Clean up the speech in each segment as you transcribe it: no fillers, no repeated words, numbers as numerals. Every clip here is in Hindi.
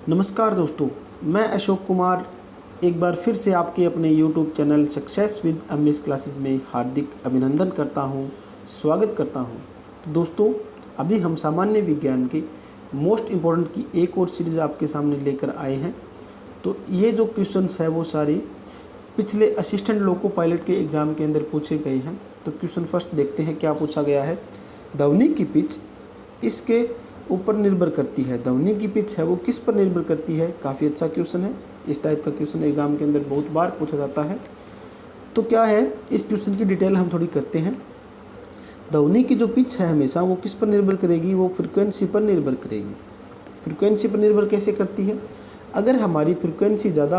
नमस्कार दोस्तों, मैं अशोक कुमार एक बार फिर से आपके अपने YouTube channel success with MS classes में हार्दिक अभिनंदन करता हूं, स्वागत करता हूं। तो दोस्तों, अभी हम सामान्य विज्ञान के मोस्ट इम्पोर्टेंट की एक और सीरीज़ आपके सामने लेकर आए हैं। तो ये जो क्वेश्चंस है वो सारे पिछले असिस्टेंट लोको पायलट के एग्ज़ाम के अंदर पूछे गए हैं। तो क्वेश्चन फर्स्ट देखते हैं क्या पूछा गया है। ध्वनि की पिच इसके ऊपर निर्भर करती है। ध्वनि की पिच है वो किस पर निर्भर करती है। काफ़ी अच्छा क्वेश्चन है। इस टाइप का क्वेश्चन एग्जाम के अंदर बहुत बार पूछा जाता है। तो क्या है, इस क्वेश्चन की डिटेल हम थोड़ी करते हैं। ध्वनि की जो पिच है हमेशा वो किस पर निर्भर करेगी, वो फ्रिक्वेंसी पर निर्भर करेगी। फ्रिक्वेंसी पर निर्भर कैसे करती है, अगर हमारी फ्रिक्वेंसी ज़्यादा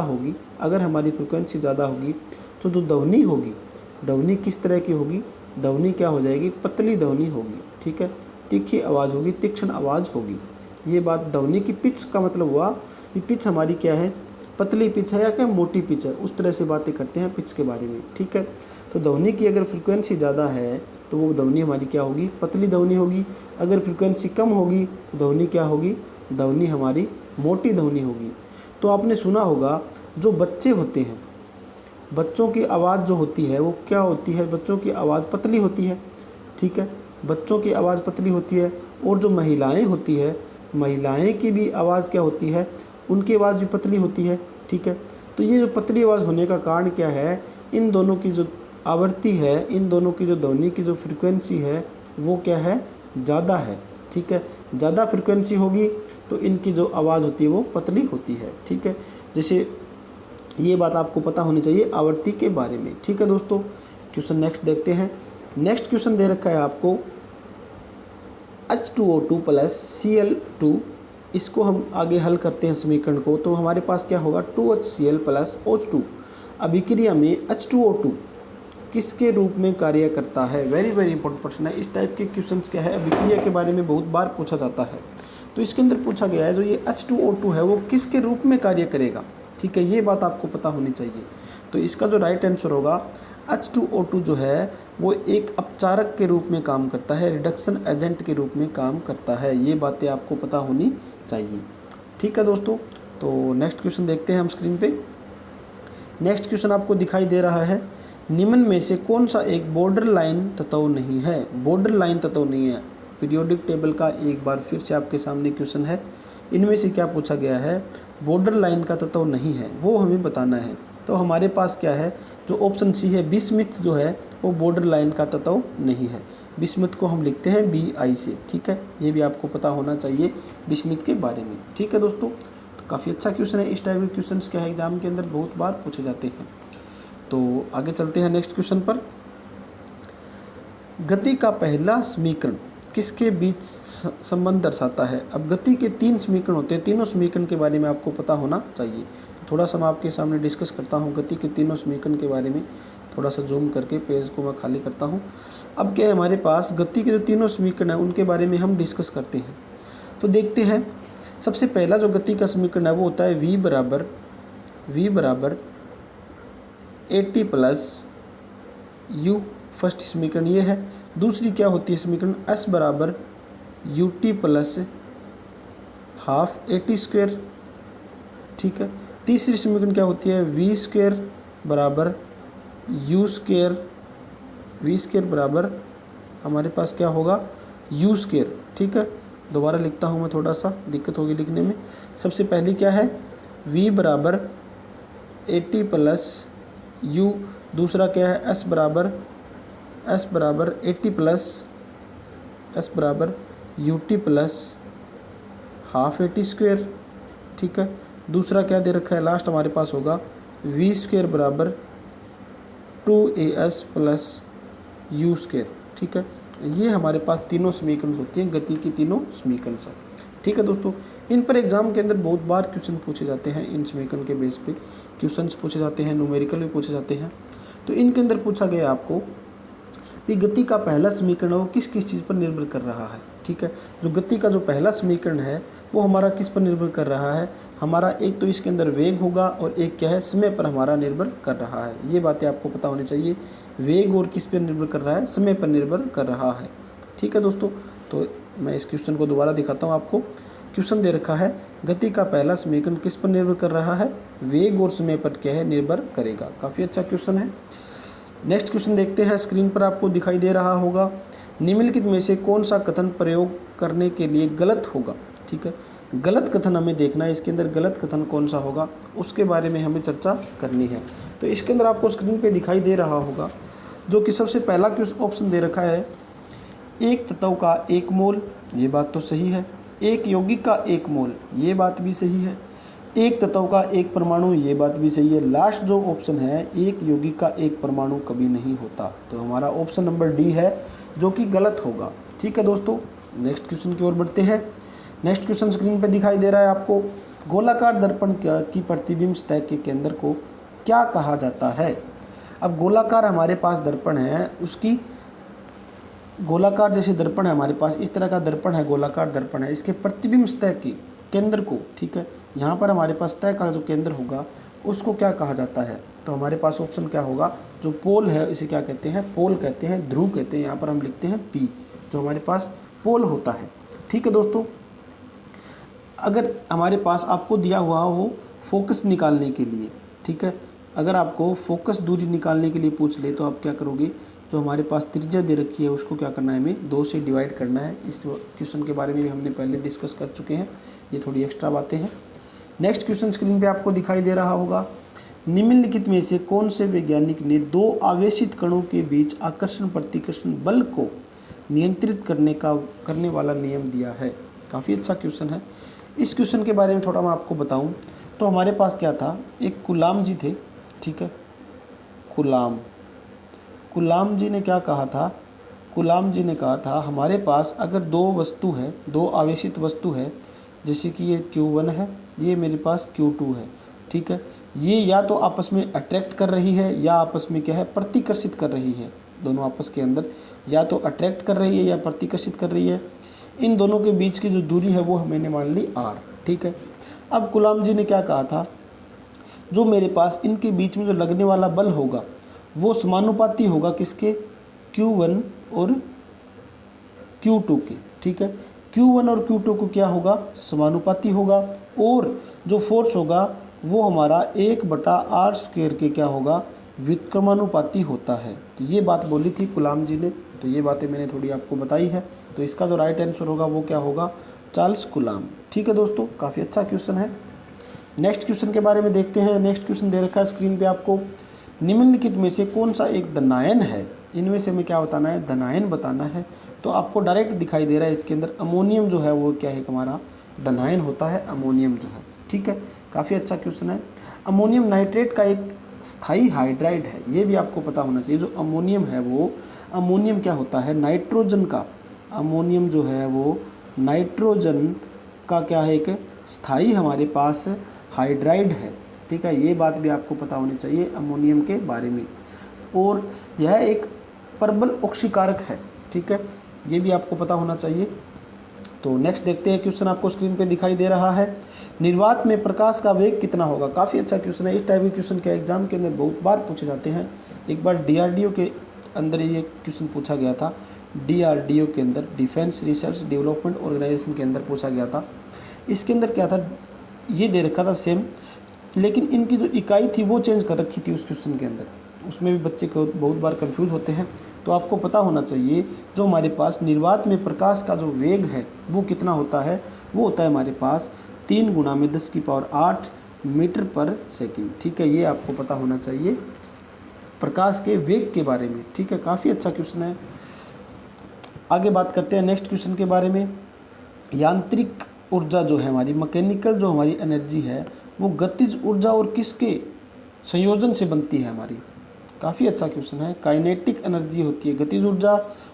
होगी तो जो ध्वनि होगी, ध्वनि किस तरह की होगी, ध्वनि क्या हो जाएगी, पतली ध्वनि होगी। ठीक है, तीखी आवाज़ होगी, तीक्ष्ण आवाज़ होगी। ये बात ध्वनि की पिच का मतलब हुआ कि पिच हमारी क्या है, पतली पिच है या क्या मोटी पिच है, उस तरह से बातें करते हैं पिच के बारे में। ठीक है, तो ध्वनि की अगर फ्रिक्वेंसी ज़्यादा है तो वो ध्वनि हमारी क्या होगी, पतली ध्वनि होगी। अगर फ्रिक्वेंसी कम होगी तो ध्वनि क्या होगी, ध्वनि हमारी मोटी ध्वनि होगी। तो आपने सुना होगा जो बच्चे होते हैं, बच्चों की आवाज़ जो होती है वो क्या होती है, बच्चों की आवाज़ पतली होती है। ठीक है, बच्चों की आवाज़ पतली होती है। और जो महिलाएं होती है, महिलाएं की भी आवाज़ क्या होती है, उनकी आवाज़ भी पतली होती है। ठीक है, तो ये जो पतली आवाज़ होने का कारण क्या है, इन दोनों की जो आवृत्ति है, इन दोनों की जो ध्वनि की जो फ्रिक्वेंसी है वो क्या है, ज़्यादा है। ठीक है, ज़्यादा फ्रिक्वेंसी होगी तो इनकी जो आवाज़ होती है वो पतली होती है। ठीक है, जैसे ये बात आपको पता होनी चाहिए आवृत्ति के बारे में। ठीक है दोस्तों, क्वेश्चन नेक्स्ट देखते हैं। नेक्स्ट क्वेश्चन दे रखा है आपको H2O2 प्लस Cl2। इसको हम आगे हल करते हैं समीकरण को, तो हमारे पास क्या होगा 2HCl प्लस OH2। अभिक्रिया में H2O2 किसके रूप में कार्य करता है। वेरी वेरी इंपॉर्टेंट क्वेश्चन है। इस टाइप के क्वेश्चंस क्या है, अभिक्रिया के बारे में बहुत बार पूछा जाता है। तो इसके अंदर पूछा गया है जो ये H2O2 है वो किसके रूप में कार्य करेगा। ठीक है, ये बात आपको पता होनी चाहिए। तो इसका जो राइट आंसर होगा, H2O2 जो है वो एक अपचारक के रूप में काम करता है, रिडक्शन एजेंट के रूप में काम करता है। ये बातें आपको पता होनी चाहिए। ठीक है दोस्तों, तो नेक्स्ट क्वेश्चन देखते हैं हम स्क्रीन पे। नेक्स्ट क्वेश्चन आपको दिखाई दे रहा है, निम्न में से कौन सा एक बॉर्डर लाइन तत्व नहीं है। बॉर्डर लाइन तत्व नहीं है, पीरियोडिक टेबल का एक बार फिर से आपके सामने क्वेश्चन है। इनमें से क्या पूछा गया है, बॉर्डर लाइन का तत्व नहीं है, वो हमें बताना है। तो हमारे पास क्या है, जो ऑप्शन सी है बिस्मिथ जो है वो बॉर्डर लाइन का तत्व नहीं है। बिस्मिथ को हम लिखते हैं BI से। ठीक है, ये भी आपको पता होना चाहिए बिस्मिथ के बारे में। ठीक है दोस्तों, तो काफ़ी अच्छा क्वेश्चन है। इस टाइप के क्वेश्चन क्या है एग्जाम के अंदर बहुत बार पूछे जाते हैं। तो आगे चलते हैं नेक्स्ट क्वेश्चन पर। गति का पहला समीकरण किसके बीच संबंध दर्शाता है। अब गति के 3 समीकरण होते हैं, तीनों समीकरण के बारे में आपको पता होना चाहिए। तो थोड़ा सा मैं आपके सामने डिस्कस करता हूँ गति के तीनों समीकरण के बारे में। थोड़ा सा जूम करके पेज को मैं खाली करता हूँ। अब क्या है, हमारे पास गति के जो तीनों समीकरण हैं उनके बारे में हम डिस्कस करते हैं। तो देखते हैं, सबसे पहला जो गति का समीकरण है वो होता है V बराबर AT प्लस U। फर्स्ट समीकरण ये है। दूसरी क्या होती है समीकरण, S बराबर UT plus half AT square. ठीक है, तीसरी समीकरण क्या होती है, V स्क्वेयर बराबर U स्क्वेयर। V स्क्वेयर बराबर हमारे पास क्या होगा, U स्क्वेयर। ठीक है, दोबारा लिखता हूँ मैं, थोड़ा सा दिक्कत होगी लिखने में। सबसे पहली क्या है, V बराबर AT प्लस U। दूसरा क्या है, S बराबर AT प्लस S बराबर UT plus half AT square. ठीक है, दूसरा क्या दे रखा है, लास्ट हमारे पास होगा V स्क्वेयर बराबर 2AS प्लस U स्क्वेयर। ठीक है, ये हमारे पास तीनों समीकरण होती हैं, गति की तीनों समीकरण से। ठीक है दोस्तों, इन पर एग्जाम के अंदर बहुत बार क्वेश्चन पूछे जाते हैं। इन समीकरण के बेस पे क्वेश्चंस पूछे जाते हैं, न्यूमेरिकल भी पूछे जाते हैं। तो इनके अंदर पूछा गया आपको कि गति का पहला समीकरण वो किस किस चीज़ पर निर्भर कर रहा है। ठीक है, जो गति का जो पहला समीकरण है वो हमारा किस पर निर्भर कर रहा है, हमारा एक तो इसके अंदर वेग होगा और एक क्या है, समय पर हमारा निर्भर कर रहा है। ये बातें आपको पता होनी चाहिए। वेग और किस पर निर्भर कर रहा है, समय पर निर्भर कर रहा है। ठीक है दोस्तों, तो मैं इस क्वेश्चन को दोबारा दिखाता हूँ आपको। क्वेश्चन दे रखा है गति का पहला समीकरण किस पर निर्भर कर रहा है, वेग और समय पर क्या है निर्भर करेगा। काफ़ी अच्छा क्वेश्चन है। नेक्स्ट क्वेश्चन देखते हैं, स्क्रीन पर आपको दिखाई दे रहा होगा, निम्नलिखित में से कौन सा कथन प्रयोग करने के लिए गलत होगा। ठीक है, गलत कथन हमें देखना है, इसके अंदर गलत कथन कौन सा होगा उसके बारे में हमें चर्चा करनी है। तो इसके अंदर आपको स्क्रीन पे दिखाई दे रहा होगा जो कि सबसे पहला ऑप्शन दे रखा है, एक तत्व का एक मोल, ये बात तो सही है। एक यौगिक का एक मोल, ये बात भी सही है। एक तत्व का एक परमाणु, ये बात भी सही है। लास्ट जो ऑप्शन है, एक यौगिक का एक परमाणु कभी नहीं होता, तो हमारा ऑप्शन नंबर डी है जो कि गलत होगा। ठीक है दोस्तों, नेक्स्ट क्वेश्चन की ओर बढ़ते हैं। नेक्स्ट क्वेश्चन स्क्रीन पे दिखाई दे रहा है आपको, गोलाकार दर्पण की प्रतिबिंब सतह के केंद्र को क्या कहा जाता है। अब गोलाकार हमारे पास दर्पण है, उसकी गोलाकार जैसे दर्पण है हमारे पास, इस तरह का दर्पण है, गोलाकार दर्पण है, इसके प्रतिबिंब सतह के केंद्र को, ठीक है, यहाँ पर हमारे पास सतह का जो केंद्र होगा उसको क्या कहा जाता है। तो हमारे पास ऑप्शन क्या होगा, जो पोल है इसे क्या कहते हैं, पोल कहते हैं, ध्रुव कहते हैं। यहाँ पर हम लिखते हैं पी, जो हमारे पास पोल होता है। ठीक है दोस्तों, अगर हमारे पास आपको दिया हुआ हो फोकस निकालने के लिए, ठीक है, अगर आपको फोकस दूरी निकालने के लिए पूछ ले तो आप क्या करोगे, जो हमारे पास त्रिज्या दे रखी है उसको क्या करना है, हमें 2 से डिवाइड करना है। इस क्वेश्चन के बारे में भी हमने पहले डिस्कस कर चुके हैं, ये थोड़ी एक्स्ट्रा बातें हैं। नेक्स्ट क्वेश्चन स्क्रीन पे आपको दिखाई दे रहा होगा, निम्नलिखित में से कौन से वैज्ञानिक ने 2 आवेशित कणों के बीच आकर्षण प्रतिकर्षण बल को नियंत्रित करने वाला नियम दिया है। काफ़ी अच्छा क्वेश्चन है। इस क्वेश्चन के बारे में थोड़ा मैं आपको बताऊं तो हमारे पास क्या था, एक कुलाम जी थे, ठीक है, कुलाम जी ने क्या कहा था, कुलाम जी ने कहा था हमारे पास अगर 2 वस्तु है, 2 आवेशित वस्तु है, जैसे कि ये Q1 है, ये मेरे पास Q2 है, ठीक है, ये या तो आपस में अट्रैक्ट कर रही है या आपस में क्या है, प्रतिकर्षित कर रही है। दोनों आपस के अंदर या तो अट्रैक्ट कर रही है या प्रतिकर्षित कर रही है। इन दोनों के बीच की जो दूरी है वो मैंने मान ली r, ठीक है। अब कुलाम जी ने क्या कहा था, जो मेरे पास इनके बीच में जो लगने वाला बल होगा वो समानुपाती होगा किसके, Q1 और Q2 के, ठीक है। Q1 और Q2 को क्या होगा, समानुपाती होगा, और जो फोर्स होगा वो हमारा 1/r² के क्या होगा, व्युत्क्रमानुपाती होता है। तो ये बात बोली थी गुलाम जी ने, तो ये बातें मैंने थोड़ी आपको बताई है। तो इसका जो राइट आंसर होगा वो क्या होगा, चार्ल्स कुलाम। ठीक है दोस्तों, काफ़ी अच्छा क्वेश्चन है। नेक्स्ट क्वेश्चन के बारे में देखते हैं। नेक्स्ट क्वेश्चन दे रखा है स्क्रीन पे आपको, निम्नलिखित में से कौन सा एक धनायन है। इनमें से हमें क्या बताना है, धनायन बताना है। तो आपको डायरेक्ट दिखाई दे रहा है इसके अंदर अमोनियम जो है वो क्या है, हमारा धनायन होता है अमोनियम जो है। ठीक है, काफ़ी अच्छा क्वेश्चन है। अमोनियम नाइट्रेट का एक स्थायी हाइड्राइड है, ये भी आपको पता होना चाहिए। जो अमोनियम है वो, अमोनियम क्या होता है, नाइट्रोजन का, अमोनियम जो है वो नाइट्रोजन का क्या है, एक स्थायी हमारे पास हाइड्राइड है। ठीक है, ये बात भी आपको पता होनी चाहिए अमोनियम के बारे में। और यह एक प्रबल ऑक्सीकारक है। ठीक है, ये भी आपको पता होना चाहिए। तो नेक्स्ट देखते हैं क्वेश्चन, आपको स्क्रीन पे दिखाई दे रहा है, निर्वात में प्रकाश का वेग कितना होगा। काफ़ी अच्छा क्वेश्चन है। इस टाइप के क्वेश्चन के एग्जाम के अंदर बहुत बार पूछे जाते हैं। एक बार DRDO के अंदर ये क्वेश्चन पूछा गया था, DRDO के अंदर, डिफेंस रिसर्च डेवलपमेंट ऑर्गेनाइजेशन के अंदर पूछा गया था। इसके अंदर क्या था, ये दे रखा था सेम, लेकिन इनकी जो इकाई थी वो चेंज कर रखी थी उस क्वेश्चन के अंदर। उसमें भी बच्चे को बहुत बार कंफ्यूज होते हैं। तो आपको पता होना चाहिए जो हमारे पास निर्वात में प्रकाश का जो वेग है वो कितना होता है, वो होता है हमारे पास 3 × 10⁸ मीटर पर सेकंड। ठीक है, ये आपको पता होना चाहिए प्रकाश के वेग के बारे में। ठीक है, काफ़ी अच्छा क्वेश्चन है। आगे बात करते हैं नेक्स्ट क्वेश्चन के बारे में। यांत्रिक ऊर्जा जो है हमारी, मैकेनिकल जो हमारी एनर्जी है वो गतिज ऊर्जा और किसके संयोजन से बनती है हमारी। काफ़ी अच्छा क्वेश्चन है। काइनेटिक एनर्जी होती है गतिज ऊर्जा,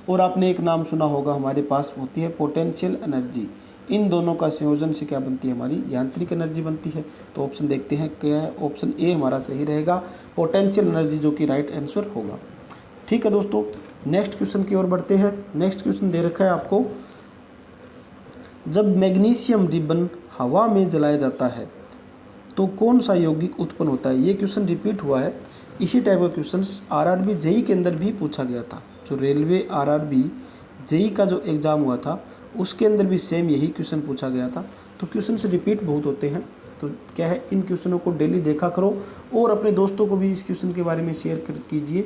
और आपने एक नाम सुना होगा हमारे पास होती है पोटेंशियल एनर्जी। इन दोनों का संयोजन से क्या बनती है, हमारी यांत्रिक एनर्जी बनती है। तो ऑप्शन देखते हैं क्या है, ऑप्शन ए हमारा सही रहेगा, पोटेंशियल एनर्जी, जो कि राइट आंसर होगा। ठीक है दोस्तों, नेक्स्ट क्वेश्चन की ओर बढ़ते हैं। नेक्स्ट क्वेश्चन दे रखा है आपको, जब मैग्नीशियम रिबन हवा में जलाया जाता है तो कौन सा यौगिक उत्पन्न होता है। ये क्वेश्चन रिपीट हुआ है। इसी टाइप का क्वेश्चन RRB JEE के अंदर भी पूछा गया था। जो रेलवे RRB JEE का जो एग्ज़ाम हुआ था उसके अंदर भी सेम यही क्वेश्चन पूछा गया था। तो क्वेश्चन से रिपीट बहुत होते हैं। तो क्या है, इन क्वेश्चनों को डेली देखा करो और अपने दोस्तों को भी इस क्वेश्चन के बारे में शेयर कीजिए।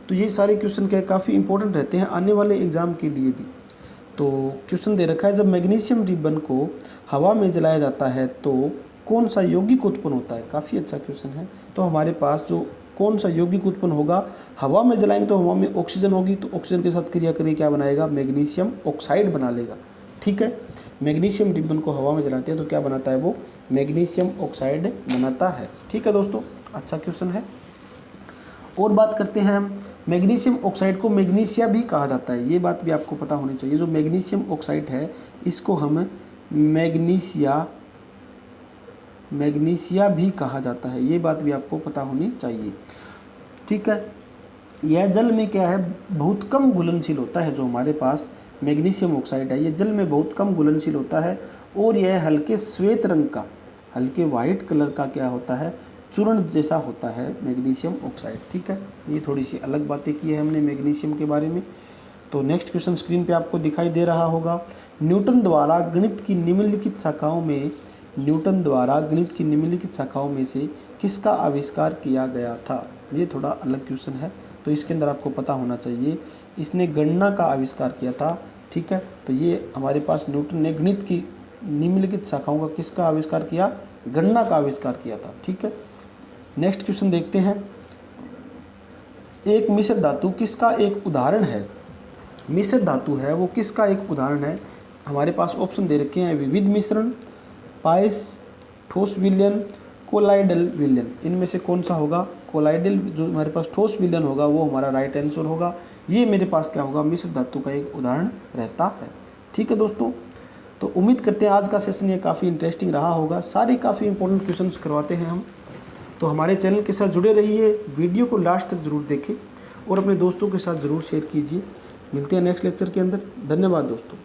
तो ये सारे क्वेश्चन क्या है, काफ़ी इंपॉर्टेंट रहते हैं आने वाले एग्ज़ाम के लिए भी। तो क्वेश्चन दे रखा है, जब मैग्नीशियम रिबन को हवा में जलाया जाता है तो कौन सा यौगिक उत्पन्न होता है। काफ़ी अच्छा क्वेश्चन है। तो हमारे पास जो कौन सा यौगिक उत्पन्न होगा, हवा में जलाएंगे तो हवा में ऑक्सीजन होगी, तो ऑक्सीजन के साथ क्रिया करके क्या बनाएगा, मैग्नीशियम ऑक्साइड बना लेगा। ठीक है, मैग्नीशियम रिबन को हवा में जलाते हैं तो क्या बनाता है, वो मैग्नीशियम ऑक्साइड बनाता है। ठीक है दोस्तों, अच्छा क्वेश्चन है। और बात करते हैं हम, मैग्नीशियम ऑक्साइड को मैग्नीशिया भी कहा जाता है, ये बात भी आपको पता होनी चाहिए। जो मैग्नीशियम ऑक्साइड है इसको हम मैग्नीशिया भी कहा जाता है, ये बात भी आपको पता होनी चाहिए। ठीक है, यह जल में क्या है, बहुत कम घुलनशील होता है। जो हमारे पास मैग्नीशियम ऑक्साइड है ये जल में बहुत कम घुलनशील होता है और यह हल्के श्वेत रंग का, हल्के वाइट कलर का क्या होता है, चूर्ण जैसा होता है मैग्नीशियम ऑक्साइड। ठीक है, ये थोड़ी सी अलग बातें की है हमने मैग्नीशियम के बारे में। तो नेक्स्ट क्वेश्चन स्क्रीन पे आपको दिखाई दे रहा होगा, न्यूटन द्वारा गणित की निम्नलिखित शाखाओं में से किसका आविष्कार किया गया था। ये थोड़ा अलग क्वेश्चन है, तो इसके अंदर आपको पता होना चाहिए, इसने गणना का आविष्कार किया था। ठीक है, तो ये हमारे पास न्यूटन ने गणित की निम्नलिखित शाखाओं का किसका आविष्कार किया, गणना का आविष्कार किया था। ठीक है, नेक्स्ट क्वेश्चन देखते हैं, एक मिश्र धातु किसका एक उदाहरण है। मिश्र धातु है वो किसका एक उदाहरण है। हमारे पास ऑप्शन दे रखे हैं, विविध मिश्रण, पाइस, ठोस विलयन, कोलाइडल विलयन। इनमें से कौन सा होगा, कोलाइडल, जो हमारे पास ठोस विलयन होगा वो हमारा राइट आंसर होगा। ये मेरे पास क्या होगा, मिश्र धातु का एक उदाहरण रहता है। ठीक है दोस्तों, तो उम्मीद करते हैं आज का सेशन ये काफ़ी इंटरेस्टिंग रहा होगा। सारे काफ़ी इंपॉर्टेंट क्वेश्चंस करवाते हैं हम। तो हमारे चैनल के साथ जुड़े रहिए, वीडियो को लास्ट तक ज़रूर देखें और अपने दोस्तों के साथ ज़रूर शेयर कीजिए। मिलते हैं नेक्स्ट लेक्चर के अंदर। धन्यवाद दोस्तों।